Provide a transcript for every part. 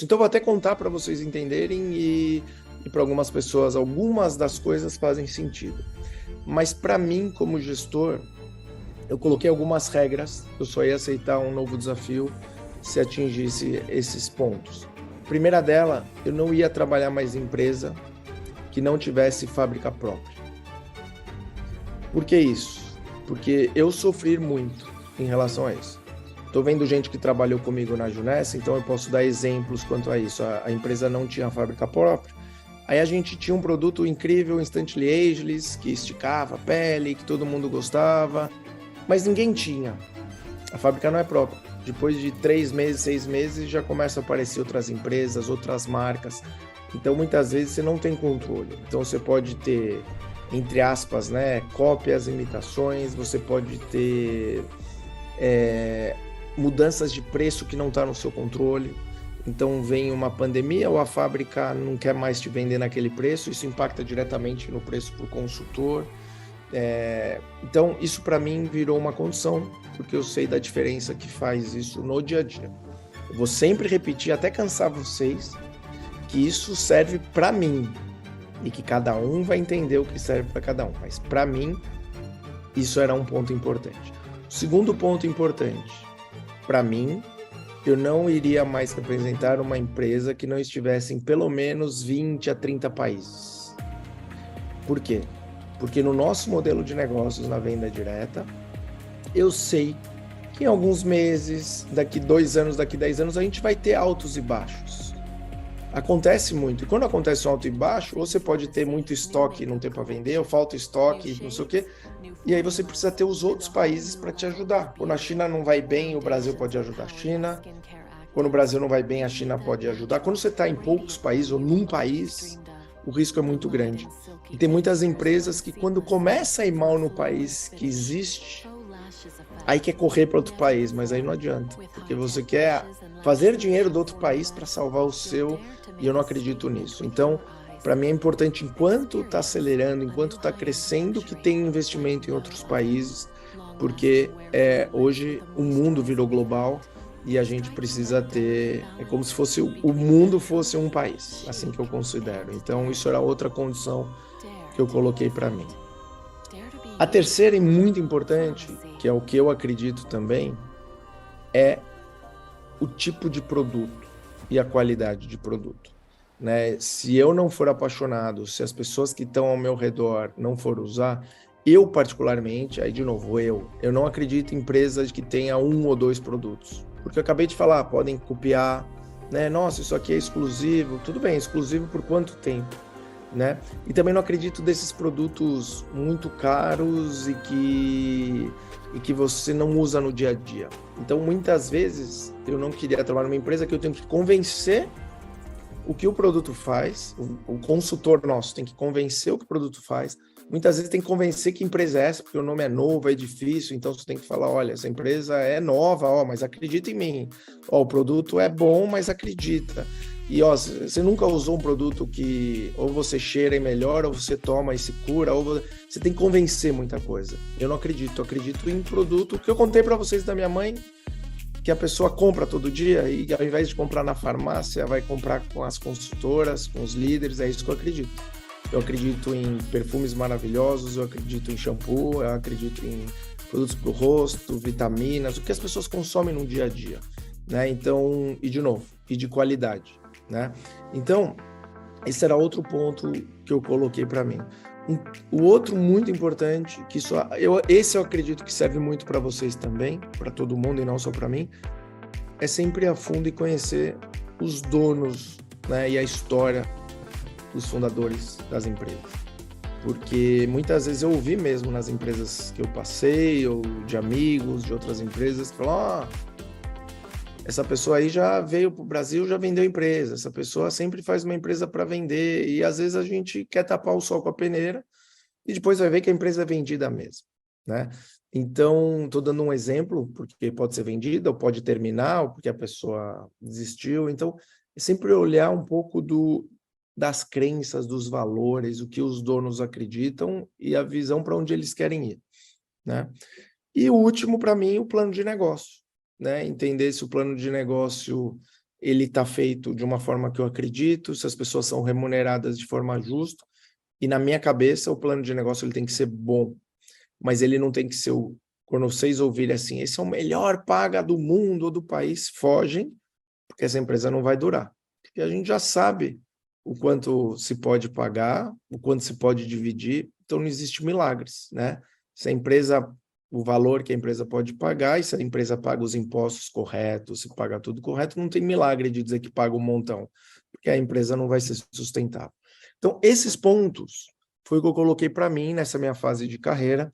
Então, eu vou até contar para vocês entenderem e para algumas pessoas, algumas das coisas fazem sentido. Mas para mim, como gestor, eu coloquei algumas regras, eu só ia aceitar um novo desafio se atingisse esses pontos. A primeira dela, eu não ia trabalhar mais em empresa que não tivesse fábrica própria. Por que isso? Porque eu sofri muito em relação a isso. Estou vendo gente que trabalhou comigo na Junessa, então eu posso dar exemplos quanto a isso. A empresa não tinha fábrica própria. Aí a gente tinha um produto incrível, Instantly Ageless, que esticava a pele, que todo mundo gostava, mas ninguém tinha. A fábrica não é própria. Depois de 3 meses, 6 meses, já começam a aparecer outras empresas, outras marcas. Então, muitas vezes, você não tem controle. Então, você pode ter, entre aspas, né, cópias, imitações, você pode ter mudanças de preço que não está no seu controle. Então, vem uma pandemia ou a fábrica não quer mais te vender naquele preço, isso impacta diretamente no preço para o consultor. Então, isso para mim virou uma condição, porque eu sei da diferença que faz isso no dia a dia. Eu vou sempre repetir, até cansar vocês, que isso serve para mim e que cada um vai entender o que serve para cada um. Mas para mim, isso era um ponto importante. O segundo ponto importante, para mim, eu não iria mais representar uma empresa que não estivesse em pelo menos 20 a 30 países. Por quê? Porque no nosso modelo de negócios na venda direta, eu sei que em alguns meses, daqui 2 anos, daqui 10 anos, a gente vai ter altos e baixos. Acontece muito. E quando acontece um alto e baixo, ou você pode ter muito estoque e não ter para vender, ou falta estoque, não sei o quê. E aí você precisa ter os outros países para te ajudar. Quando a China não vai bem, o Brasil pode ajudar a China. Quando o Brasil não vai bem, a China pode ajudar. Quando você está em poucos países ou num país, o risco é muito grande. E tem muitas empresas que quando começa a ir mal no país que existe, aí quer correr para outro país, mas aí não adianta, porque você quer fazer dinheiro do outro país para salvar o seu, e eu não acredito nisso. Então, para mim é importante, enquanto está acelerando, enquanto está crescendo, que tenha investimento em outros países, porque hoje o mundo virou global e a gente precisa ter, é como se fosse o mundo fosse um país, assim que eu considero. Então, isso era outra condição que eu coloquei para mim. A terceira e muito importante, que é o que eu acredito também, é o tipo de produto e a qualidade de produto, né? Se eu não for apaixonado, se as pessoas que estão ao meu redor não for usar, eu particularmente, aí de novo, eu não acredito em empresas que tenha 1 ou 2 produtos, porque eu acabei de falar, podem copiar, né? Nossa, isso aqui é exclusivo, tudo bem, exclusivo por quanto tempo? Né? E também não acredito desses produtos muito caros e que você não usa no dia a dia. Então, muitas vezes, eu não queria trabalhar numa empresa que eu tenho que convencer o que o produto faz, o consultor nosso tem que convencer o que o produto faz. Muitas vezes tem que convencer que empresa é essa, porque o nome é novo, é difícil, então você tem que falar, olha, essa empresa é nova, ó, mas acredita em mim. Ó, o produto é bom, mas acredita. E ó, você nunca usou um produto que ou você cheira e melhora, ou você toma e se cura, ou você tem que convencer muita coisa. Eu não acredito, eu acredito em produto que eu contei para vocês da minha mãe, que a pessoa compra todo dia e ao invés de comprar na farmácia, vai comprar com as consultoras, com os líderes, é isso que eu acredito. Eu acredito em perfumes maravilhosos, eu acredito em shampoo, eu acredito em produtos para o rosto, vitaminas, o que as pessoas consomem no dia a dia, né? Então, e de novo, e de qualidade, né? Então, esse era outro ponto que eu coloquei para mim. O outro muito importante, que esse eu acredito que serve muito para vocês também, para todo mundo e não só para mim, é sempre ir a fundo e conhecer os donos, né, e a história dos fundadores das empresas. Porque muitas vezes eu ouvi mesmo nas empresas que eu passei, ou de amigos de outras empresas, que falam, essa pessoa aí já veio para o Brasil, já vendeu empresa, essa pessoa sempre faz uma empresa para vender, e às vezes a gente quer tapar o sol com a peneira, e depois vai ver que a empresa é vendida mesmo, né? Então, estou dando um exemplo, porque pode ser vendida, ou pode terminar, ou porque a pessoa desistiu. Então, é sempre olhar um pouco das crenças, dos valores, o que os donos acreditam e a visão para onde eles querem ir, né? E o último, para mim, o plano de negócio, né? Entender se o plano de negócio ele está feito de uma forma que eu acredito, se as pessoas são remuneradas de forma justa, e na minha cabeça o plano de negócio ele tem que ser bom, mas ele não tem que ser quando vocês ouvirem assim, esse é o melhor paga do mundo ou do país, fogem, porque essa empresa não vai durar. Porque a gente já sabe o quanto se pode pagar, o quanto se pode dividir, então não existe milagres, né? Se a empresa, o valor que a empresa pode pagar, e se a empresa paga os impostos corretos, se paga tudo correto, não tem milagre de dizer que paga um montão, porque a empresa não vai ser sustentável. Então, esses pontos foi o que eu coloquei para mim nessa minha fase de carreira,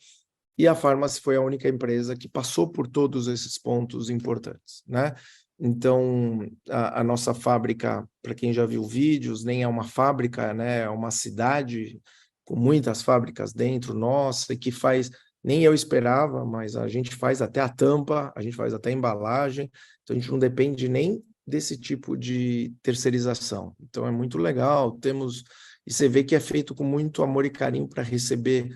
e a Farmácia foi a única empresa que passou por todos esses pontos importantes, né? Então, a nossa fábrica, para quem já viu vídeos, nem é uma fábrica, né? É uma cidade com muitas fábricas dentro, nossa, e que faz, nem eu esperava, mas a gente faz até a tampa, a gente faz até a embalagem, então a gente não depende nem desse tipo de terceirização. Então é muito legal, e você vê que é feito com muito amor e carinho para receber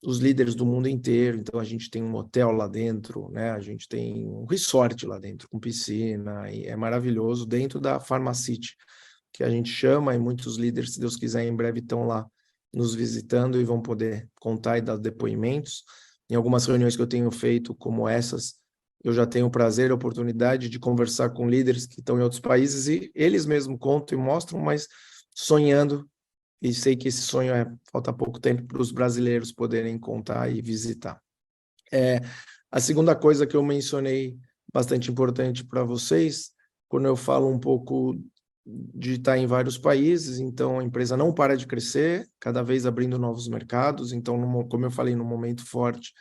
os líderes do mundo inteiro. Então a gente tem um hotel lá dentro, né? A gente tem um resort lá dentro com piscina, e é maravilhoso, dentro da Pharmacity, que a gente chama, e muitos líderes, se Deus quiser, em breve estão lá nos visitando e vão poder contar e dar depoimentos. Em algumas reuniões que eu tenho feito, como essas, eu já tenho o prazer e a oportunidade de conversar com líderes que estão em outros países e eles mesmos contam e mostram, mas sonhando. E sei que esse sonho falta pouco tempo para os brasileiros poderem contar e visitar. A segunda coisa que eu mencionei, bastante importante para vocês, quando eu falo um pouco de estar em vários países, então a empresa não para de crescer, cada vez abrindo novos mercados. Então, como eu falei, no momento forte,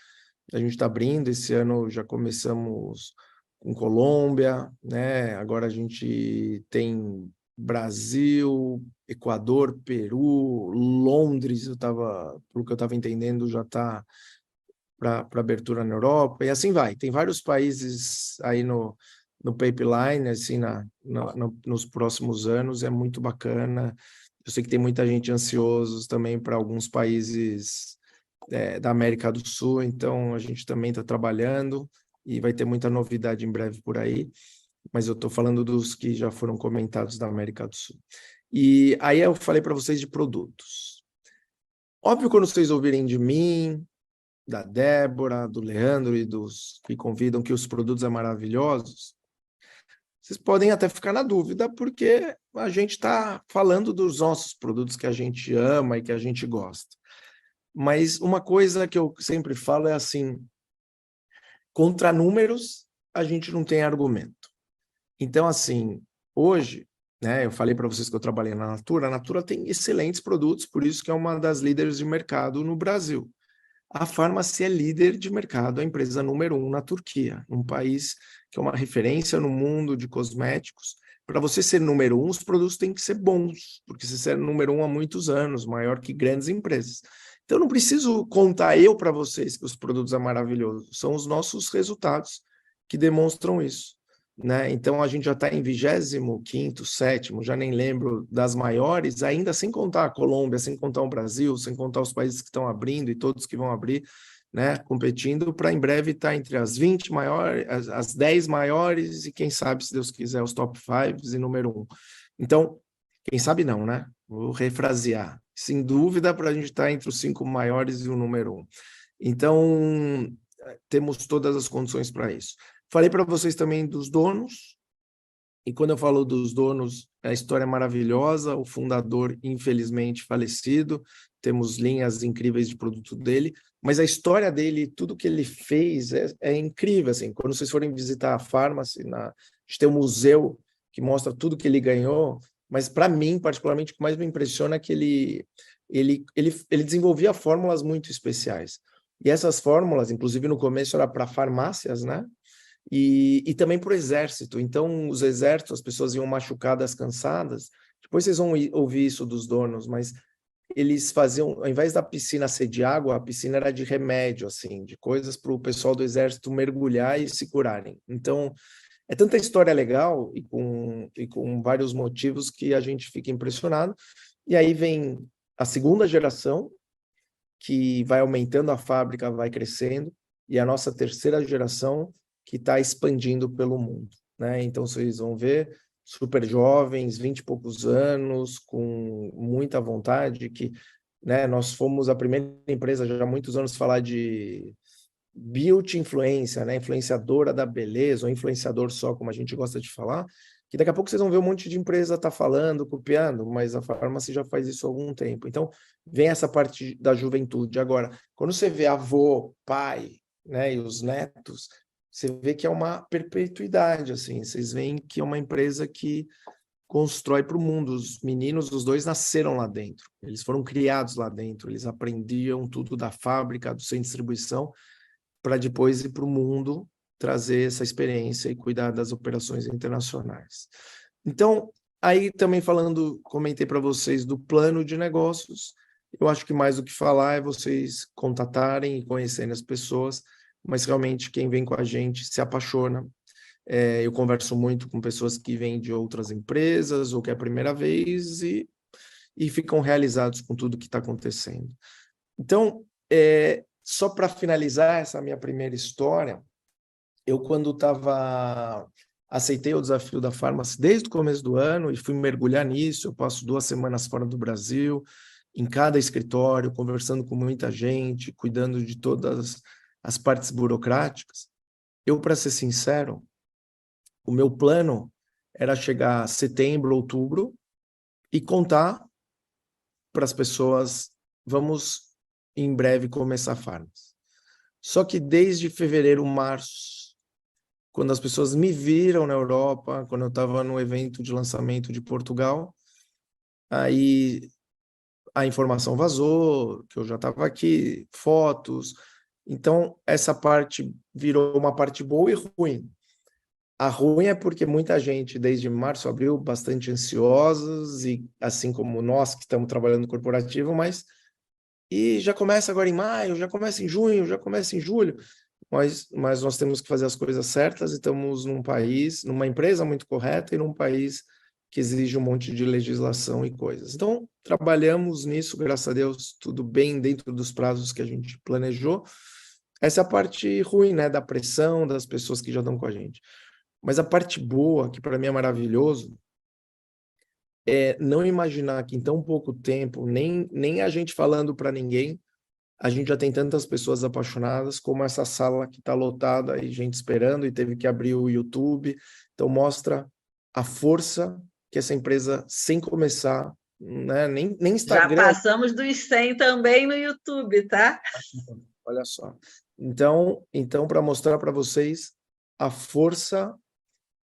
a gente está abrindo. Esse ano já começamos com Colômbia, né? Agora a gente tem Brasil, Equador, Peru, Londres, pelo que eu estava entendendo, já está para abertura na Europa, e assim vai. Tem vários países aí no pipeline, assim, nos próximos anos, é muito bacana. Eu sei que tem muita gente ansiosa também para alguns países da América do Sul, então a gente também está trabalhando e vai ter muita novidade em breve por aí, mas eu estou falando dos que já foram comentados da América do Sul. E aí eu falei para vocês de produtos. Óbvio, quando vocês ouvirem de mim, da Débora, do Leandro e dos que convidam que os produtos são maravilhosos, vocês podem até ficar na dúvida, porque a gente está falando dos nossos produtos que a gente ama e que a gente gosta. Mas uma coisa que eu sempre falo é assim, contra números, a gente não tem argumento. Então, assim, hoje, né, eu falei para vocês que eu trabalhei na Natura, a Natura tem excelentes produtos, por isso que é uma das líderes de mercado no Brasil. A Farmácia é líder de mercado, a empresa número 1 na Turquia, um país que é uma referência no mundo de cosméticos. Para você ser número 1, os produtos têm que ser bons, porque você é número 1 há muitos anos, maior que grandes empresas. Então, não preciso contar eu para vocês que os produtos são maravilhosos, são os nossos resultados que demonstram isso, né? Então, a gente já está em 25º, 7º, já nem lembro, das maiores, ainda sem contar a Colômbia, sem contar o Brasil, sem contar os países que estão abrindo e todos que vão abrir, né? Competindo para em breve estar entre as 20 maiores, as 10 maiores e quem sabe, se Deus quiser, os top 5 e número 1. Então, quem sabe não, né? Vou refrasear. Sem dúvida, para a gente estar entre os 5 maiores e o número 1. Então, temos todas as condições para isso. Falei para vocês também dos donos, e quando eu falo dos donos, a história é maravilhosa, o fundador, infelizmente, falecido, temos linhas incríveis de produto dele, mas a história dele, tudo que ele fez é incrível, assim, quando vocês forem visitar a Farmácia, a gente tem um museu que mostra tudo que ele ganhou, mas para mim, particularmente, o que mais me impressiona é que ele desenvolvia fórmulas muito especiais, e essas fórmulas, inclusive no começo era para farmácias, né? E também para o exército. Então, os exércitos, as pessoas iam machucadas, cansadas. Depois vocês vão ouvir isso dos donos, mas eles faziam, ao invés da piscina ser de água, a piscina era de remédio, assim, de coisas para o pessoal do exército mergulhar e se curarem. Então, é tanta história legal e com vários motivos que a gente fica impressionado. E aí vem a segunda geração, que vai aumentando a fábrica, vai crescendo, e a nossa terceira geração, que está expandindo pelo mundo, né? Então, vocês vão ver, super jovens, 20 e poucos anos, com muita vontade, que, né, nós fomos a primeira empresa já há muitos anos falar de beauty influência, né, influenciadora da beleza, ou influenciador só, como a gente gosta de falar, que daqui a pouco vocês vão ver um monte de empresa tá falando, copiando, mas a Farmácia já faz isso há algum tempo. Então, vem essa parte da juventude. Agora, quando você vê avô, pai, né, e os netos, você vê que é uma perpetuidade, assim, vocês veem que é uma empresa que constrói para o mundo. Os meninos, os dois nasceram lá dentro, eles foram criados lá dentro, eles aprendiam tudo da fábrica, do centro de distribuição, para depois ir para o mundo trazer essa experiência e cuidar das operações internacionais. Então, aí também falando, comentei para vocês do plano de negócios, eu acho que mais do que falar é vocês contatarem e conhecerem as pessoas, mas realmente quem vem com a gente se apaixona. Eu converso muito com pessoas que vêm de outras empresas ou que é a primeira vez e ficam realizados com tudo que está acontecendo. Então, só para finalizar essa minha primeira história, eu quando aceitei o desafio da Farmácia desde o começo do ano e fui mergulhar nisso, eu passo 2 semanas fora do Brasil, em cada escritório, conversando com muita gente, cuidando de todas as partes burocráticas. Eu, para ser sincero, o meu plano era chegar a setembro, outubro e contar para as pessoas, vamos em breve começar a Farmácia. Só que desde fevereiro, março, quando as pessoas me viram na Europa, quando eu estava no evento de lançamento de Portugal, aí a informação vazou, que eu já estava aqui, fotos. Então, essa parte virou uma parte boa e ruim. A ruim é porque muita gente, desde março, abril, bastante ansiosos, e assim como nós que estamos trabalhando no corporativo, e já começa agora em maio, já começa em junho, já começa em julho, mas nós temos que fazer as coisas certas e estamos num país, numa empresa muito correta e num país que exige um monte de legislação e coisas. Então, trabalhamos nisso, graças a Deus, tudo bem dentro dos prazos que a gente planejou. Essa é a parte ruim, né, da pressão das pessoas que já estão com a gente. Mas a parte boa, que para mim é maravilhoso, é não imaginar que em tão pouco tempo, nem a gente falando para ninguém, a gente já tem tantas pessoas apaixonadas, como essa sala que está lotada e gente esperando e teve que abrir o YouTube. Então mostra a força que essa empresa, sem começar, né, nem Instagram... Já passamos dos 100 também no YouTube, tá? Olha só. Então para mostrar para vocês a força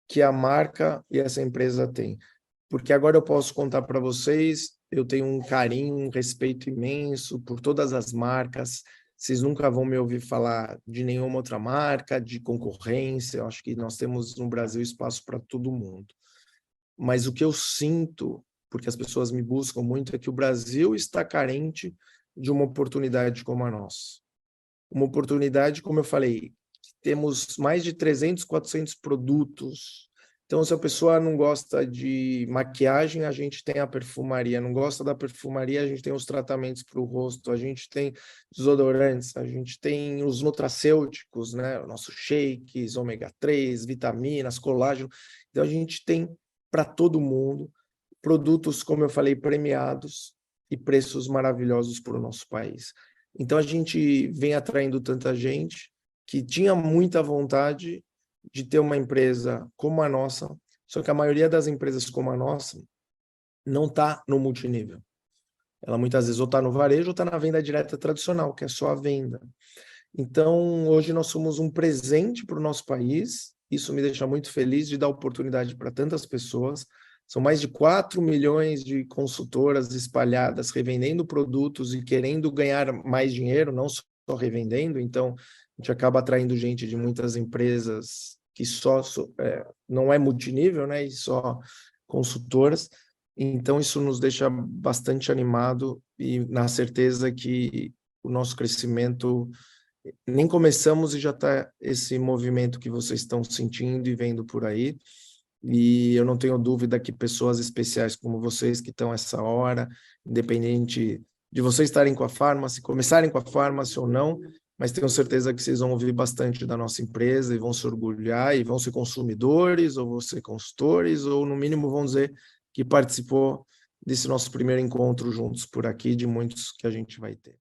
que a marca e essa empresa tem. Porque agora eu posso contar para vocês, eu tenho um carinho, um respeito imenso por todas as marcas. Vocês nunca vão me ouvir falar de nenhuma outra marca, de concorrência. Eu acho que nós temos no Brasil espaço para todo mundo. Mas o que eu sinto, porque as pessoas me buscam muito, é que o Brasil está carente de uma oportunidade como a nossa. Uma oportunidade, como eu falei, temos mais de 300, 400 produtos. Então, se a pessoa não gosta de maquiagem, a gente tem a perfumaria. Não gosta da perfumaria, a gente tem os tratamentos para o rosto, a gente tem desodorantes, a gente tem os nutracêuticos, né? Nossos shakes, ômega 3, vitaminas, colágeno. Então, a gente tem para todo mundo produtos, como eu falei, premiados e preços maravilhosos para o nosso país. Então, a gente vem atraindo tanta gente que tinha muita vontade de ter uma empresa como a nossa, só que a maioria das empresas como a nossa não está no multinível. Ela muitas vezes ou está no varejo ou está na venda direta tradicional, que é só a venda. Então, hoje nós somos um presente para o nosso país, isso me deixa muito feliz de dar oportunidade para tantas pessoas. São mais de 4 milhões de consultoras espalhadas, revendendo produtos e querendo ganhar mais dinheiro, não só revendendo. Então, a gente acaba atraindo gente de muitas empresas que não é multinível, né? E só consultoras. Então, isso nos deixa bastante animado e na certeza que o nosso crescimento, nem começamos e já está esse movimento que vocês estão sentindo e vendo por aí. E eu não tenho dúvida que pessoas especiais como vocês que estão essa hora, independente de vocês estarem com a Farmácia, começarem com a Farmácia ou não, mas tenho certeza que vocês vão ouvir bastante da nossa empresa e vão se orgulhar e vão ser consumidores ou vão ser consultores ou, no mínimo, vão dizer que participou desse nosso primeiro encontro juntos por aqui, de muitos que a gente vai ter.